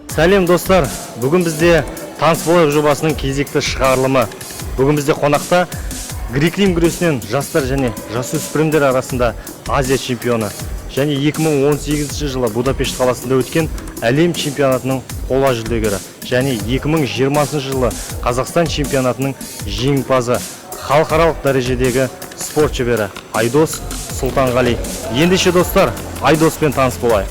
Сәлем достар, бүгін бізде таныс болайық жобасының кезекті шығарылымы. Бүгін бізде қонақта грек-рим күресінен жастар және жасөспірімдер арасында Азия чемпионы және 2018 жылы Будапешт қаласында өткен әлем чемпионатының қола жүлдегері және 2020 жылы Қазақстан чемпионатының жеңімпазы, халықаралық дәрежедегі спорт шебері Айдос Сұлтанғали. Ендеше достар, Айдоспен таныс болайық.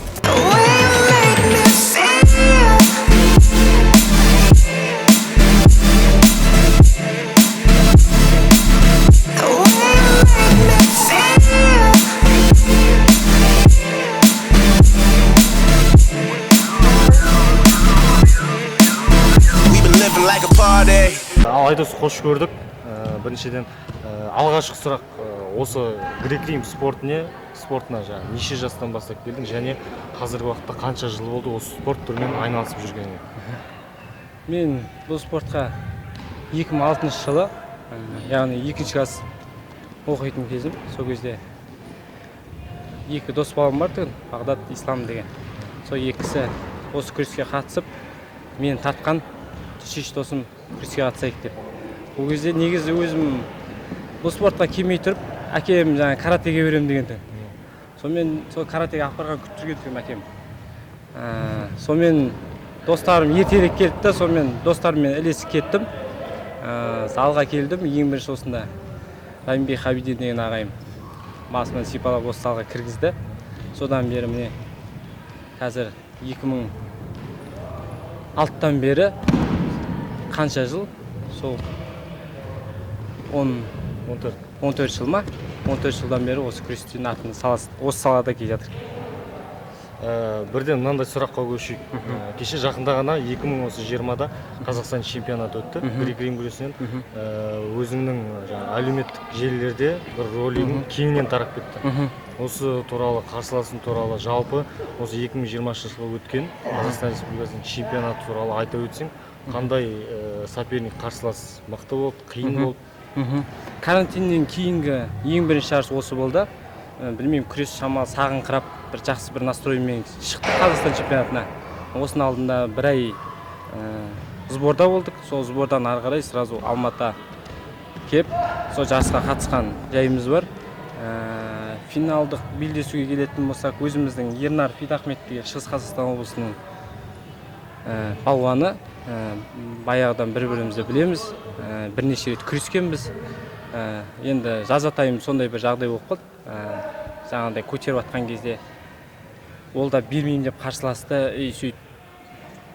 Айдос, қош көрдік. Біріншіден алғашқы сұрақ, осы грек-рим спортына неше жастан бастап келдің және қазіргі уақытта қанша жыл болды осы спорт түрімен айналысып жүргеніңе? Мен бұл спортқа 2006 жылы, яғни 2-ші класс оқитын кезім. Сол кезде екі дос балам бар тұғын, Бағдат, Ислам деген. Сол екісі осы күреске қатысып, мен тартқан шеш досым күреске қатысайық деп. Ол кезде негізі өзім бұл спортқа келмей тұрып, әкем каратеге берем деген тұғын. Сонымен сол каратеге апарған күтіп жүрген тұғым әкем. Сонымен достарым ертелік келді, сонымен достарыммен ілесіп кеттім. Залға келдім, ең бірінші осында Райымбек Хабидин деген ағайым басынан сипалап осы залға кіргізді. Содан бері міне қазір 2006-тан бері қанша жыл? Сол 14 жыл ма? 14 жылдан бері осы күрестен атын осы салада келе жатыр. Бірден мынандай сұраққа көшейік. Кеше жақында ғана 2020-да Қазақстан чемпионаты өтті. Грек-рим күресінен өзіңнің әлеуметтік желілерде бір ролигің кеңінен тарап кетті. Осы туралы, қарсыласың туралы, жалпы осы 2020 жылы өткен Қазақстан Республикасының чемпионаты туралы айта өтсең, қандай соперник қарсылас мықты болды, қиын болды? Карантиннен кейінгі ең бірінші жарыс осы болды. Білмеймін, күрес шамалы сағыңқырап, бір жақсы бір настроймен шықты Қазақстан чемпионатына. Осының алдында бір ай сборда болдық. Сол сбордан ары қарай сразу Алматыға кеп, сол жарысқа қатысқан жайымыз бар. Финалдық белдесуге келетін болсақ, өзіміздің Ернар Фидахмет деген Шығыс Қазақстан облысының палуаны. Баяғыдан бір-бірімізді білеміз, бірнеше рет күрескенбіз. Енді жазатайым сондай бір жағдай болып қалды. Жаңағыдай көтеріп атқан кезде ол да бермеймін деп қарсыласты.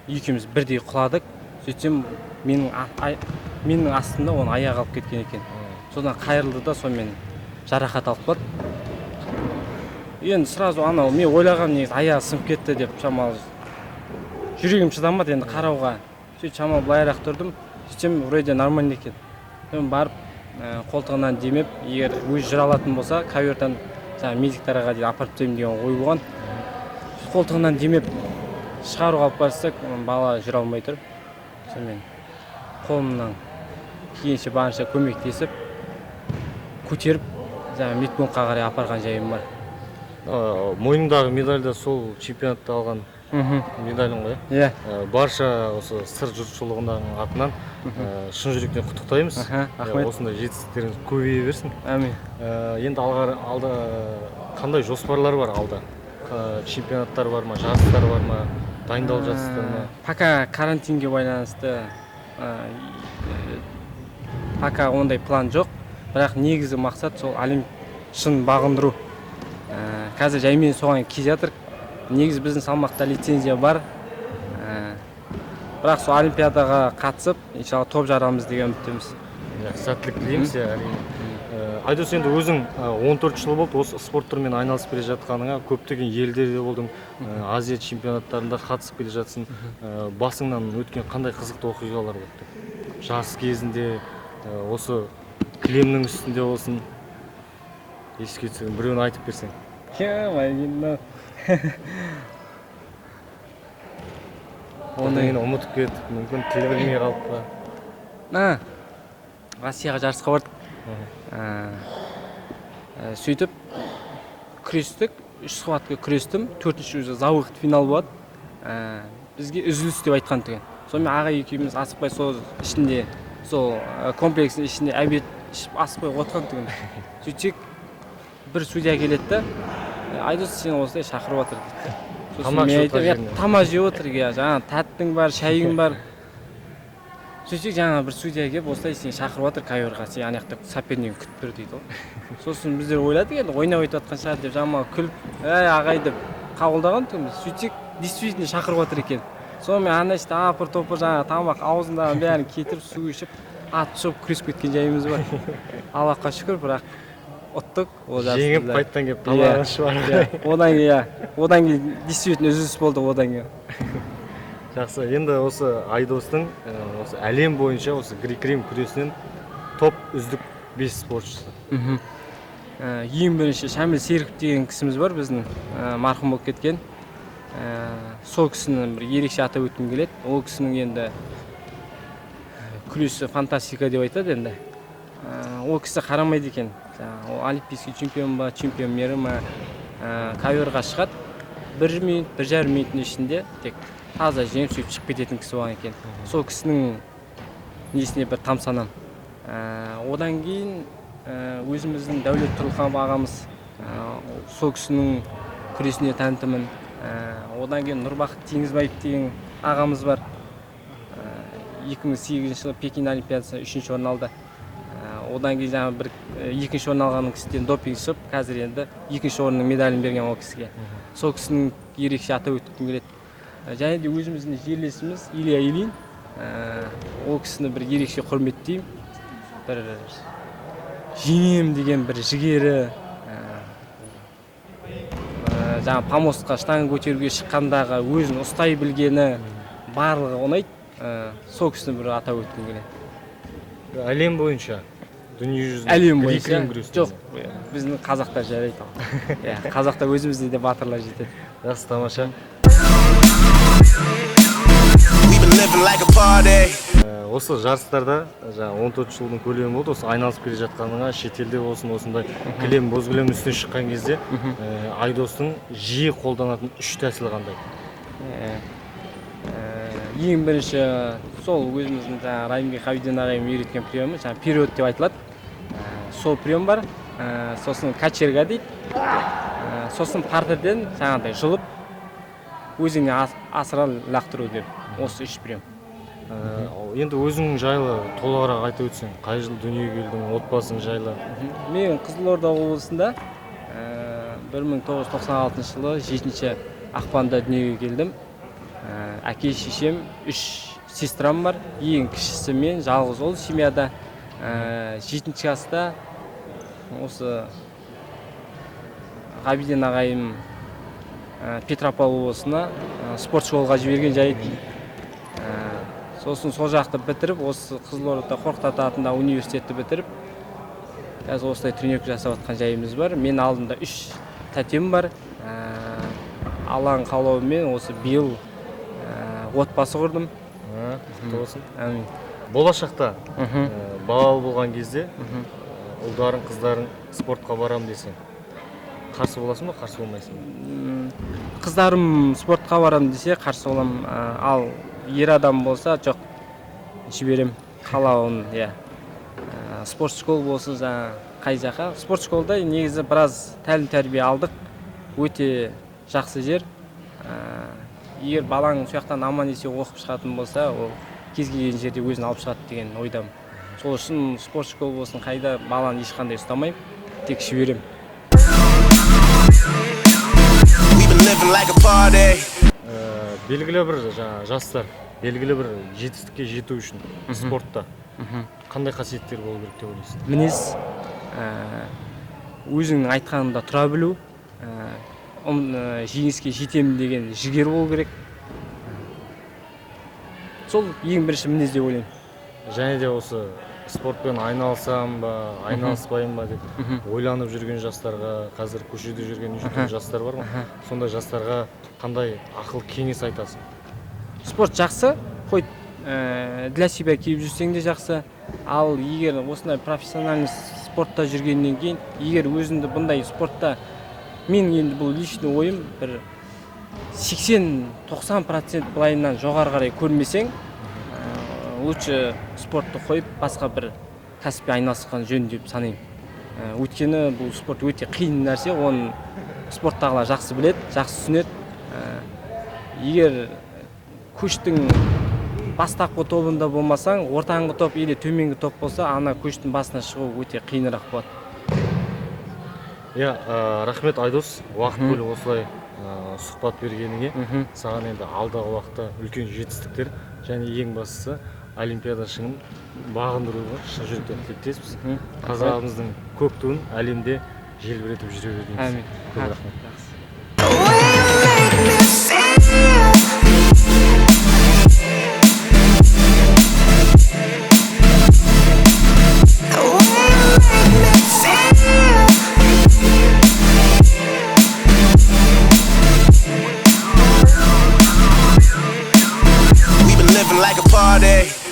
Екеуміз бірдей құладық. Сөйтсем менің астымда оның аяғы алып кеткен екен. Содан қайырылды да сонымен жарақат алып қалды. Енді сразу анау мен ойлаған негізі аяғы сынып кетті деп шамалы жүрегім шыдамады енді қарауға. Сөйтіп шамалы былайырақ тұрдым. Сөйтсем вроде нормально екен. Мен барып қолтығынан демеп, егер өзі жүре алатын болса, ковертан медиктарға дейін апарып тастаймын деген ой болған. Қолтығынан демеп шығаруға алып барсақ, бала жүре алмай тұр. Сонымен қолымнан келгенше барынша көмектесіп, көтеріп, медпунктқа қарай апарған жайым бар. Мойныңдағы медальда сол чемпионатта алған медалің ғой? Иә. Барша осы сыр жұртшылығының атынан шын жүректен құттықтаймыз. Рахмет. Осындай жетістіктеріңіз көбейе берсін. Әмин. Енді алда қандай жоспарлар бар алда? Чемпионаттар бар ма, жарыстар бар ма, дайындалып жатсыздар ма? Пока карантинге байланысты пока ондай план жоқ. Бірақ негізі мақсат сол әлем шын бағындыру. Қазір жаймен соған келе жатыр. Негізі біздің салмақта лицензия бар. Бірақ сол олимпиадаға қатысып, иншалла топ жарамыз деген үміттеміз. Сәттілік тілейміз. Айдос, енді өзің 14 жыл болды осы спорт түрімен айналысып келе жатқаныңа, көптеген елдерде болдың, Азия чемпионаттарында қатысып келе жатсың. Басыңнан өткен қандай қызықты оқиғалар болды? Жарыс кезінде, осы кілемнің үстінде болсын, еске түсірген біреуін айтып берсең. Оны ұмытып кетіп, мүмкін тіл білмей қалып па? Россияға жарысқа бардық. Сөйтіп күрестік, 3 схватка күрестім, 4-ші өзі зауықты финал болады. бізге үзіліс деп айтқан тұғын. Сонымен аға екеуміз асықпай сол ішінде, сол комплекстің ішінде обед ішіп асықпай отқан тұғын. Сөйтсек бір судья келеді да, Айдос сені осылай шақырып отыр дейді. Сосын мен айтамын, тамақ жеп отыр, жаңа тәттің бар, шайың бар. Сөйтсек жаңа бір судья келіп осылай сені шақырып отыр коверға, сен ана жақта сопернигін күтіп тұр дейді ғой. Сосын біздер ойладық енді ойнап айтып жатқан шығар деп жаңа күліп, ағай деп қабылдаған тұғынбыз. Сөйтсек действительно шақырып отыр екен. Сонымен ана іште апыр-топыр жаңа тамақ аузындағы бәрін кетіріп су ішіп, атып шығып күресіп кеткен жайымыз бар. Аллахқа шүкір, бірақ ұттық. Жеңіп қайттан келіп тамағын ішіп одан кейін действительно үзіліс болды одан кейін. Жақсы, енді осы Айдостың осы әлем бойынша осы грек-рим күресінен топ үздік 5 спортшысы. Ең бірінші Шамил Серіков деген кісіміз бар біздің, марқұм болып кеткен. Сол кісінің бір ерекше атап өткім келеді. Ол кісінің енді күресі фантастика деп айтады енді. Ол кісі қарамайды екен. Ол олимпийский чемпион ба, чемпион мері ма, коверға шығады. 1 минут, 1,5 минуттың ішінде тек таза жеңіп сөйтіп шығып кететін кісі болған екен. Сол кісінің несіне бір тамсанам. Одан кейін өзіміздің Дәулет Тұрлыханов ағамыз, сол кісінің күресіне тәнтімін. Одан кейін Нұрбақыт Теңізбаев деген ағамыз бар. 2008 жылы Пекин олимпиадасында 3-ші орын алды. Одан кейін жаңа бір 2-ші орын алғанның кісіден допинг шығып, қазір енді 2-ші орынның медалін берген ол кісіге. Сол кісінің ерекше атап өткім келеді. Және де өзіміздің жерлесіміз Илья Ильин, ол кісіні бір ерекше құрметтеймін. Бір жеңем деген бір жігері, жаңа помостқа штанга көтеруге шыққандағы өзін ұстай білгені барлығы ұнайды. Сол кісіні бір атап өткім келеді. Әлем бойынша, дүниежүзінде әлем бойынша жоқ, біздің қазақтар жарайды. Қазақта өзімізде де батырлар жетеді. Жақсы, тамаша. Осы жарыстарда 14 жылдың көлемі болды. Осы айналысып келе жатқаныңа, шетелде болсын, осындай кілем, боз кілем үстіне шыққан кезде Айдостың жиі қолданатын 3 тәсілі қандай? Ең бірінші сол өзіміздің Райымбек Қабиден ағайым үйреткен приемы, период деп айтылады. Сол прием бар. Сосын качерга дейді. Сосын партерден жаңағыдай жұлып өзіңе асыра лақтыру деп. Осы 3 прием. Енді өзің жайлы толығырақ айтып өтсең, қай жыл дүниеге келдің, отбасың жайлы? Мен Қызылорда облысында 1996 жылы 7 ақпанда дүниеге келдім. Әке шешем, 3 сестрам бар. Ең кішісі мен, жалғыз ол семьяда. 7 жаста осы Қабиден ағайым Петропавл облысына спорт школаға жіберген жайы. Сосын сол жақты бітіріп, осы Қызылорда Қорқыт Ата атындағы университетті бітіріп, қазір осылай тренировка жасап жатқан жайымыз бар. Мен алдында 3 тәтем бар. Алланың қалауымен осы биыл отбасы құрдым. Әмин. Болашақта балалы болған кезде ұлдарың, қыздарың спортқа барам десең, қарсы боласың ба, қарсы болмайсың ба? Қыздарым спортқа барам десе қарсы болам, ал ер адам болса жоқ, жіберем, қалауын. Спорт школ болсын, қай жаққа. Спорт школда негізі біраз тәлім тәрбие алдық, өте жақсы жер. Егер балаң сояқтан аман есен оқып шығатын болса, ол кез келген жерде өзін алып шығады деген ойдамын. Сол үшін спорт школ болсын, қайда баланы ешқандай ұстамайым, тек жіберем. Белгілі бір жастар, белгілі бір жетістікке жету үшін спортта қандай қасиеттер болу керек деп ойлайсың? Мінез, өзіңнің айтқанында тұра білу, жеңіске жетемін деген жігер болу керек. Сол ең бірінші мінез деп ойлаймын. Және де осы спортпен айналысам ба, айналыспайым ба деп ойланып жүрген жастарға, қазір көшеде жүрген жастар бар ма? Сондай жастарға қандай ақыл кеңес айтасың? Спорт жақсы, қой, для себя киіп жүрсең де жақсы. Ал егер осындай профессиональный спортта жүргеннен кейін, егер өзіңді бұндай спортта, мен енді бұл личный ойым, бір 80-90% былайынан жоғары қарай көрмесең, лучше спортты қойып, басқа бір кәсіппен айналысқан жөн деп санаймын. Өйткені бұл спорт өте қиын нәрсе, оны спорттағылар жақсы біледі, жақсы түсінеді. Егер көштің бастапқы тобында болмасаң, ортаңғы топ или төменгі топ болса, ана көштің басына шығу өте қиынырақ болады. Рахмет Айдос, уақыт бөліп осылай сұхбат бергеніңе. Саған енді алдағы уақытта үлкен жетістіктер және ең бастысы Олимпиада шыңын бағындыруға шын жүректен тілектеспіз. Қазағымыздың көк туын әлемде желбіретіп жүре берейміз. Әмин. Көп рахмет. Like a party.